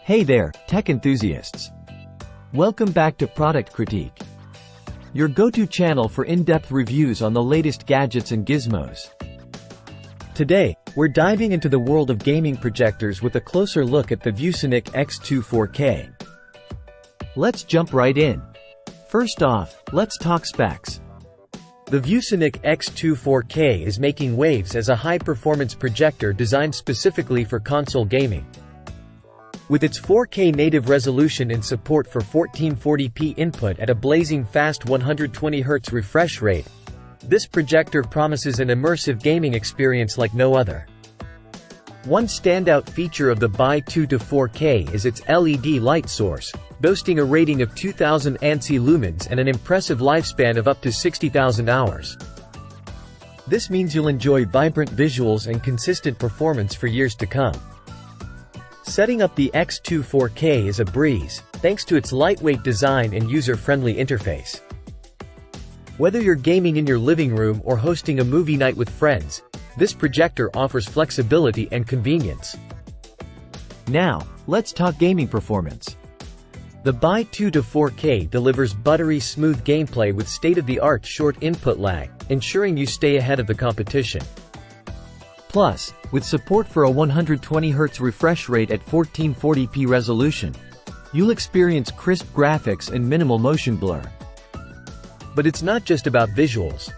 Hey there, tech enthusiasts. Welcome back to Product Critique, your go-to channel for in-depth reviews on the latest gadgets and gizmos. Today, we're diving into the world of gaming projectors with a closer look at the Viewsonic X2 4K. Let's jump right in. First off, let's talk specs. The Viewsonic X2 4K is making waves as a high-performance projector designed specifically for console gaming. With its 4K native resolution and support for 1440p input at a blazing fast 120Hz refresh rate, this projector promises an immersive gaming experience like no other. One standout feature of the Bi-2 to 4K is its LED light source, boasting a rating of 2000 ANSI lumens and an impressive lifespan of up to 60,000 hours. This means you'll enjoy vibrant visuals and consistent performance for years to come. Setting up the X2 4K is a breeze, thanks to its lightweight design and user-friendly interface. Whether you're gaming in your living room or hosting a movie night with friends, this projector offers flexibility and convenience. Now, let's talk gaming performance. The Bi-2 to 4K delivers buttery smooth gameplay with state-of-the-art short input lag, ensuring you stay ahead of the competition. Plus, with support for a 120Hz refresh rate at 1440p resolution, you'll experience crisp graphics and minimal motion blur. But it's not just about visuals.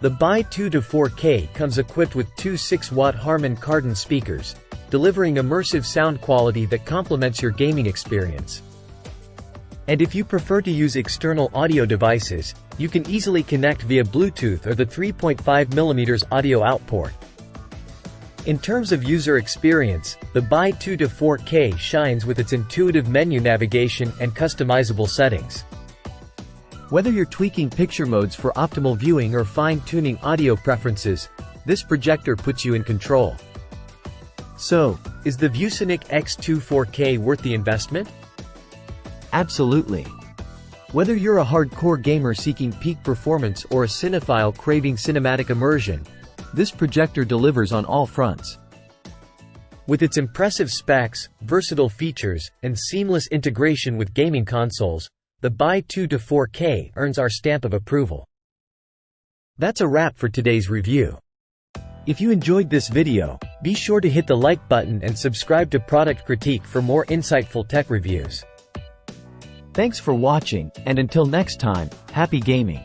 The Bi-2 to 4K comes equipped with two 6-watt Harman Kardon speakers, delivering immersive sound quality that complements your gaming experience. And if you prefer to use external audio devices, you can easily connect via Bluetooth or the 3.5mm audio out port. In terms of user experience, the Bi-2 to 4K shines with its intuitive menu navigation and customizable settings. Whether you're tweaking picture modes for optimal viewing or fine-tuning audio preferences, this projector puts you in control. So, is the Viewsonic X2 4K worth the investment? Absolutely. Whether you're a hardcore gamer seeking peak performance or a cinephile craving cinematic immersion, this projector delivers on all fronts. With its impressive specs, versatile features, and seamless integration with gaming consoles, the Bi-2 to 4K earns our stamp of approval. That's a wrap for today's review. If you enjoyed this video, be sure to hit the like button and subscribe to Product Critique for more insightful tech reviews. Thanks for watching, and until next time, happy gaming!